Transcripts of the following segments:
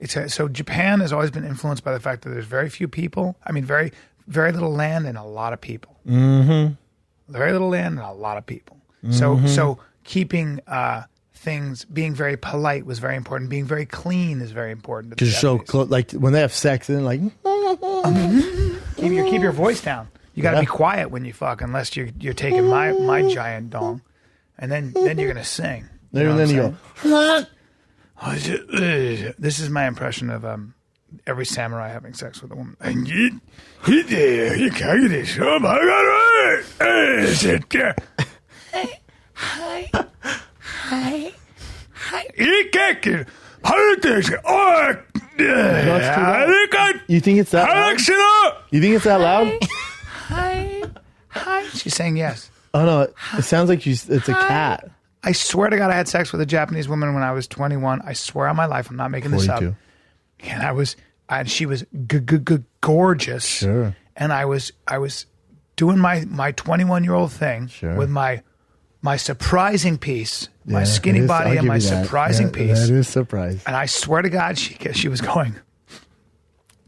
So Japan has always been influenced by the fact that there's very few people. I mean, very, very little land and a lot of people. Mm-hmm. Very little land and a lot of people. Mm-hmm. So keeping things, being very polite was very important. Being very clean is very important. Because you're so close. Like when they have sex, and like keep your voice down. You got to be quiet when you fuck, unless you're taking my giant dong, and then you're gonna sing. And then you go. This is my impression of every samurai having sex with a woman. You think it's that loud? You think it's that loud? Hi. She's saying yes. Oh no, it sounds like it's a cat. I swear to God, I had sex with a Japanese woman when I was 21. I swear on my life, I'm not making this up. And she was gorgeous. Sure. And I was doing my 21-year-old thing with my surprising piece, my skinny body and my surprising piece. That is surprising. And I swear to God, she was going,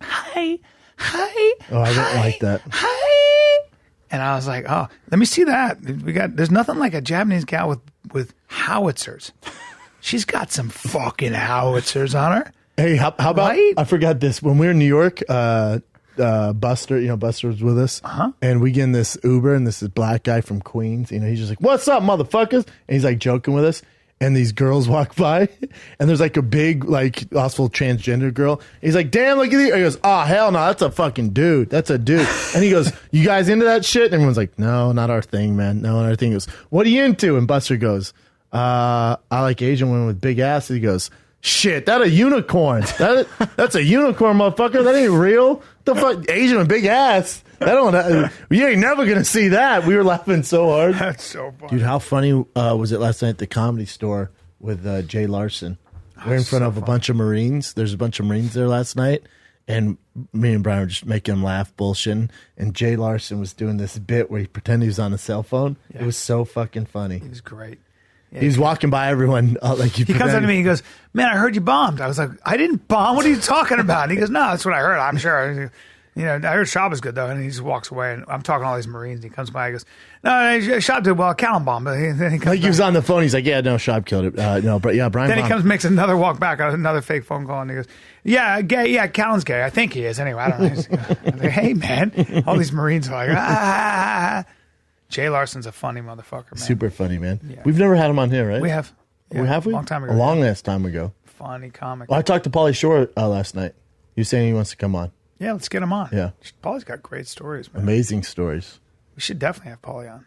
hi. Oh, I don't like that. Hi. And I was like, oh, let me see that. There's nothing like a Japanese gal with howitzers. She's got some fucking howitzers on her. Hey, how about, right? I forgot this. When we were in New York, Buster, Buster was with us. And we get in this Uber, and this is black guy from Queens. He's just like, what's up, motherfuckers? And he's like joking with us. And these girls walk by, and there's like a big, like, also transgender girl. He's like, damn, look at these. He goes, oh, hell no, that's a fucking dude. That's a dude. And he goes, you guys into that shit? And everyone's like, no, not our thing, man. No, not our thing. He goes, what are you into? And Buster goes, I like Asian women with big asses. He goes, shit, that a unicorn. That's a unicorn, motherfucker. That ain't real. The fuck, Asian with big ass. You ain't never gonna see that. We were laughing so hard. That's so funny. Dude, how funny was it last night at the Comedy Store with Jay Larson? We're in front of a bunch of Marines. There's a bunch of Marines there last night, and me and Brian were just making him laugh, bullshitting. And Jay Larson was doing this bit where he pretended he was on a cell phone. Yeah. It was so fucking funny. He was great. Yeah, he's walking by everyone he comes up to me. He goes, "Man, I heard you bombed." I was like, "I didn't bomb. What are you talking about?" And he goes, "No, that's what I heard. I'm sure." I heard Shab is good, though. And he just walks away. And I'm talking to all these Marines. And he comes by. He goes, no, Shab did well. Count bomb. But then he comes he was on the phone. He's like, yeah, no, Shab killed it. No, but yeah, Brian Then bombed. He comes, makes another walk back, another fake phone call. And he goes, yeah, gay. Yeah, Callan's gay. I think he is. Anyway, I don't know. I'm like, hey, man. All these Marines are like, Jay Larson's a funny motherfucker, man. Super funny, man. Yeah. We've never had him on here, right? We have. Yeah, we have? A long time ago. A long ass time ago. Funny comic. Well, I talked to Pauly Shore last night. He was saying he wants to come on. Yeah, let's get him on. Yeah. Pauly's got great stories, man. Amazing stories. We should definitely have Pauly on.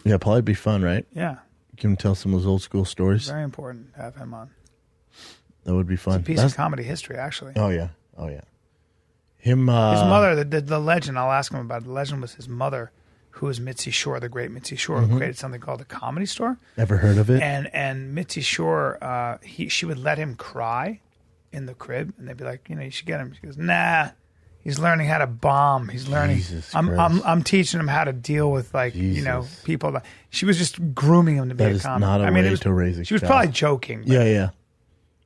Yeah, Pauly'd be fun, right? Yeah. You can tell some of those old school stories. Very important to have him on. That would be fun. It's a piece of comedy history, actually. Oh, yeah. Oh, yeah. Him, his mother, the legend, I'll ask him about it. The legend was his mother, who was Mitzi Shore, the great Mitzi Shore, who created something called the Comedy Store. Ever heard of it? And Mitzi Shore, she would let him cry in the crib, and they'd be like, you should get him. She goes, nah. He's learning how to bomb. He's learning. I'm teaching him how to deal with people. She was just grooming him to be a comic. Not a way to raise a child. She was probably joking. Yeah.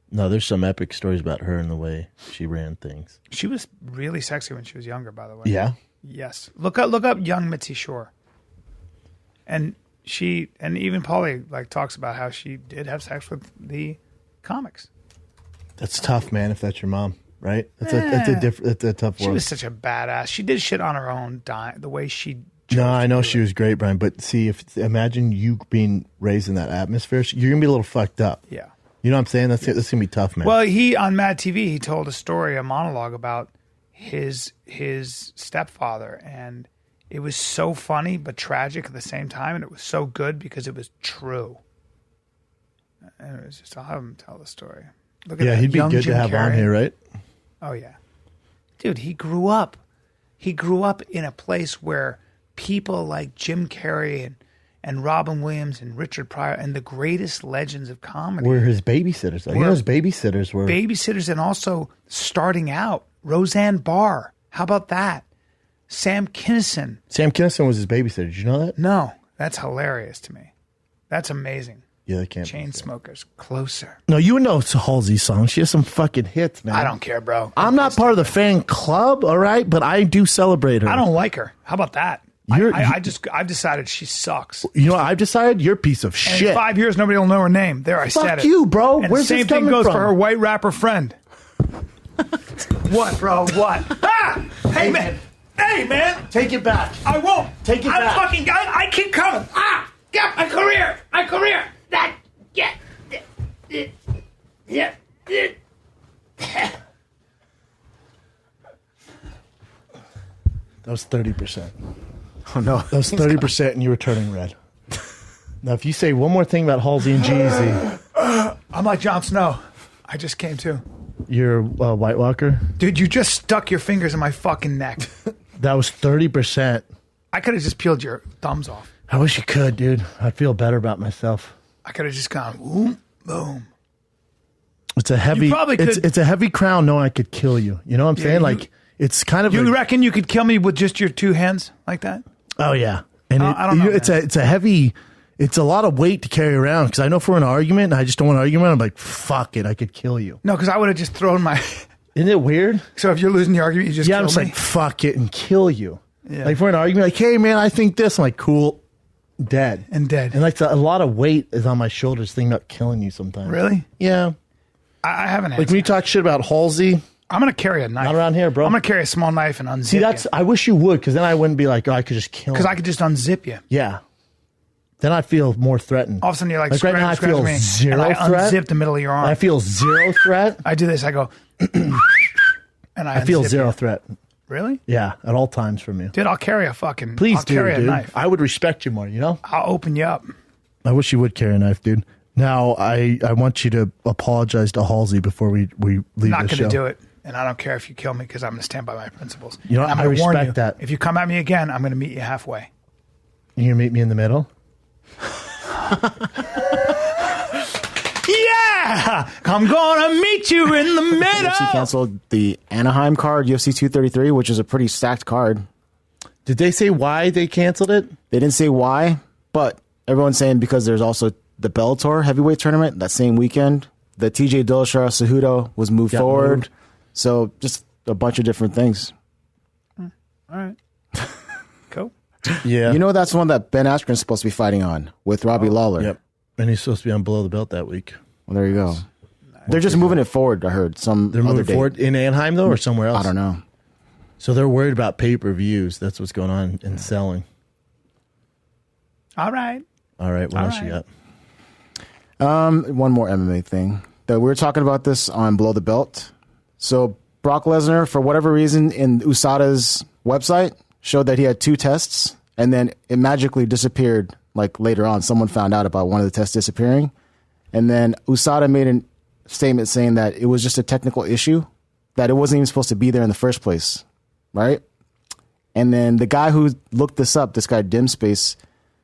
No, there's some epic stories about her and the way she ran things. She was really sexy when she was younger, by the way. Yeah. Yes. Look up young Mitzi Shore. And even Pauly talks about how she did have sex with the comics. That's tough, man. If that's your mom. Right? That's a tough world. She was such a badass. She did shit on her own the way she No, I know she was great, Brian, but see, imagine you being raised in that atmosphere, you're going to be a little fucked up. Yeah. You know what I'm saying? That's going to be tough, man. Well, on Mad TV, he told a monologue about his stepfather, and it was so funny but tragic at the same time, and it was so good because it was true. And it was just, I'll have him tell the story. Look at that. He'd be young good Jim to have Carrey. on here, right? Oh, yeah. Dude, he grew up in a place where people like Jim Carrey and Robin Williams and Richard Pryor and the greatest legends of comedy were his babysitters. His babysitters were... Babysitters, and also starting out, Roseanne Barr. How about that? Sam Kinison. Sam Kinison was his babysitter. Did you know that? No. That's hilarious to me. That's amazing. Yeah, they can't. Chain Smokers, Closer. No, you know it's a Halsey song. She has some fucking hits, man. I don't care, bro. I'm not part of the fan club, all right, but I do celebrate her. I don't like her. How about that? I've decided she sucks. You know what I've decided? You're a piece of And shit. in 5 years, nobody will know her name. There, I said it. Fuck you, bro. And Where's the same this thing coming goes from? for her white rapper friend. What, bro? What? Ah! Hey, man. Hey, man. Take it back. I won't. Take it back. I keep coming. Ah! Yeah, my career. That. Yeah. That was 30%. Oh, no. That was 30% and you were turning red. Now, if you say one more thing about Halsey and Jeezy, I'm like Jon Snow. I just came to. you're a White Walker. Dude, you just stuck your fingers in my fucking neck. That was 30%. I could have just peeled your thumbs off. I wish you could, dude. I'd feel better about myself. I could have just gone, boom, boom. It's a heavy. You probably could- It's a heavy crown knowing I could kill you. You know what I'm saying? Like it's kind of. You reckon you could kill me with just your two hands like that? Oh yeah, and I don't know, it's a heavy. It's a lot of weight to carry around because I know if we're in an argument and I just don't want to argue, I'm like, fuck it, I could kill you. No, because I would have just thrown my. Isn't it weird? So if you're losing the argument, you just Yeah, kill I'm just me? like, fuck it and kill you. Yeah. Like if we're in an argument, like, hey man, I think this. I'm like, cool, dead And dead. And like a lot of weight is on my shoulders, thinking about killing you sometimes. Really? Yeah. I haven't. Like when you talk shit about Halsey. I'm gonna carry a knife. Not around here, bro. I'm gonna carry a small knife and unzip. See, that's. I wish you would, because then I wouldn't be like, oh, I could just kill. because him. I could just unzip you. Yeah. Then I feel more threatened. All of a sudden, you're like right now, I scratch feel me, zero and I threat. unzip the middle of your arm. I feel zero threat. I do this. I go, and I feel unzip zero you. threat. Really, Yeah, at all times from you. dude? I'll carry a fucking. Please I'll do, carry a dude. knife. I would respect you more. You know. I'll open you up. I wish you would carry a knife, dude. Now I want you to apologize to Halsey before we leave Not the going show. to do it, and I don't care if you kill me because I'm going to stand by my principles. You know, And I'm I gonna warn respect you, that. If you come at me again, I'm going to meet you halfway. You gonna meet me in the middle? Yeah, I'm going to meet you in the middle. UFC canceled the Anaheim card, UFC 233, which is a pretty stacked card. Did they say why they canceled it? They didn't say why, but everyone's saying because there's also the Bellator heavyweight tournament that same weekend. The TJ Dillashaw Cejudo was moved Got forward. moved. So just a bunch of different things. All right, cool. Yeah. You know that's one that Ben Askren's supposed to be fighting on with Robbie Lawler. Yep. And he's supposed to be on Below the Belt that week. Well, there you go. They're just moving it forward, I heard. They're other moving date. forward in Anaheim though, or somewhere else. I don't know. So they're worried about pay-per-views. That's what's going on in selling. All right. All right, what All else you right. got? One more MMA thing. We were talking about this on Below the Belt. So Brock Lesnar, for whatever reason, in USADA's website, showed that he had 2 tests, and then it magically disappeared. Like later on, someone found out about one of the tests disappearing, and then USADA made a statement saying that it was just a technical issue, that it wasn't even supposed to be there in the first place, right? And then the guy who looked this up, this guy Dimspace,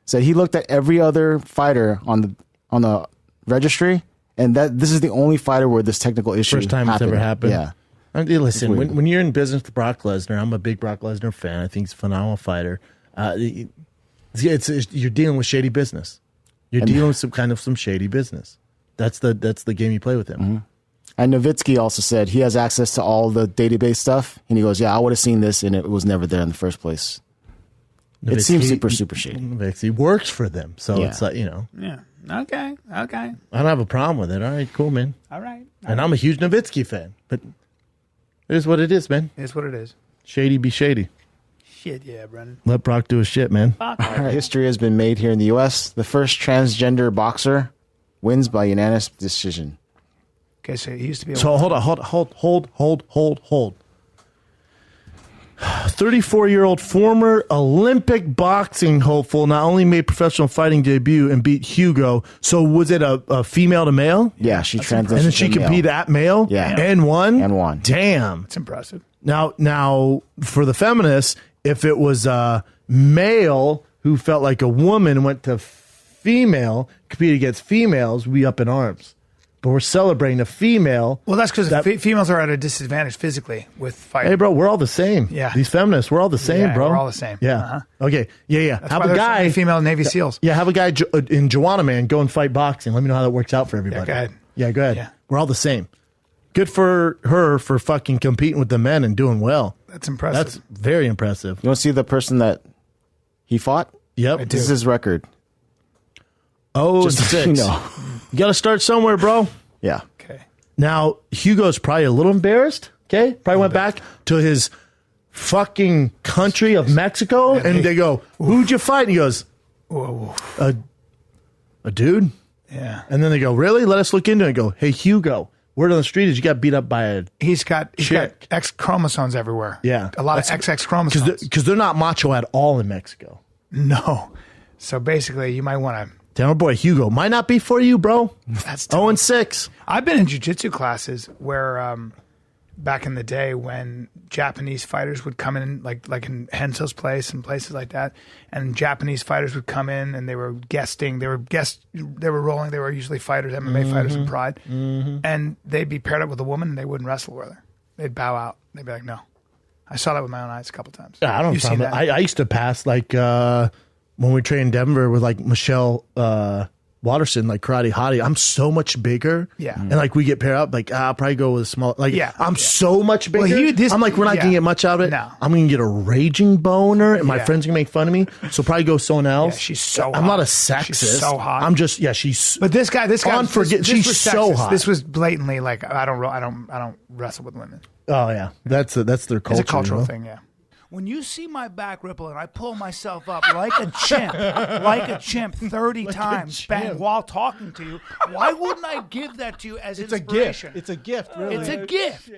said he looked at every other fighter on the registry, and that this is the only fighter where this technical issue First time it's ever happened. Yeah. I mean, listen, weird. when you're in business with Brock Lesnar, I'm a big Brock Lesnar fan. I think he's a phenomenal fighter. It's you're dealing with shady business. You're dealing with some shady business. That's the game you play with him. Mm-hmm. And Nowitzki also said he has access to all the database stuff, and he goes, "Yeah, I would have seen this, and it was never there in the first place." It seems super shady. Nowitzki works for them, so Yeah. it's like, you know, Yeah. Okay. I don't have a problem with it. All right, cool, man. All right. And I'm a huge Nowitzki fan, but it is what it is, man. It is what it is. Shady be shady. Shit, yeah, Brennan. Let Brock do his shit, man. Fuck. History has been made here in the U.S. The first transgender boxer wins by unanimous decision. Okay, so he used to be. So hold 34-year-old former Olympic boxing hopeful not only made professional fighting debut and beat Hugo. So was it a female to male? Yeah, she transitioned. And then she to male. competed at male? Yeah. And won? And won. Damn. It's impressive. Now, for the feminists, if it was a male who felt like a woman and went to female, competed against females, we up in arms. but we're celebrating a female. Well, that's because females are at a disadvantage physically with fighting. Hey, bro, we're all the same. Yeah. These feminists, we're all the same, Yeah, bro. we're all the same. Yeah. Okay. Yeah. That's Have why a there's so guy, many female Navy SEALs. yeah, have a guy in Joanna Man go and fight boxing. Let me know how that works out for everybody. go ahead. Yeah, go ahead. Yeah. We're all the same. Good for her for fucking competing with the men and doing well. That's impressive. That's very impressive. You want to see the person that he fought? Yep. This is his record. Oh, Just so 6. you know. You got to start somewhere, bro. Yeah. okay. Now, Hugo's probably a little embarrassed, okay? Probably went back to his fucking country of Mexico, and they go, who'd you fight? And he goes, Whoa. a dude. Yeah. And then they go, really? Let us look into it. And go, hey, Hugo, word on the street is you got beat up by a He's got chick. X chromosomes everywhere. Yeah. A lot of XX chromosomes. Because they're not macho at all in Mexico. No. So basically, you might want to. Tell my boy, Hugo, might not be for you, bro. That's tough. 0-6. I've been in jiu-jitsu classes where back in the day when Japanese fighters would come in, like in Henso's place and places like that, and Japanese fighters would come in and they were guesting. They were rolling. They were usually fighters, MMA fighters in Pride. And they'd be paired up with a woman and they wouldn't wrestle with her. They'd bow out. They'd be like, no. I saw that with my own eyes a couple times. Yeah, I don't You've know. seen that? I used to pass like when we trained in Denver with like Michelle Watterson, like karate hottie. I'm so much bigger. Yeah. And like we get paired up, like I'll probably go with a small. Like I'm so much bigger. Well, I'm like we're not gonna get much out of it. No. I'm gonna get a raging boner, and my Yeah. friends are gonna make fun of me. So probably go someone else. Yeah, she's so I'm hot. not a sexist. She's so hot. I'm just she's. But this guy, this she's was so sexist. hot. This was blatantly like I don't wrestle with women. Oh yeah, that's their culture. It's a cultural you know? thing, yeah. When you see my back ripple and I pull myself up like a chimp 30 times bang, while talking to you, why wouldn't I give that to you as inspiration? It's a gift. Really. It's a gift.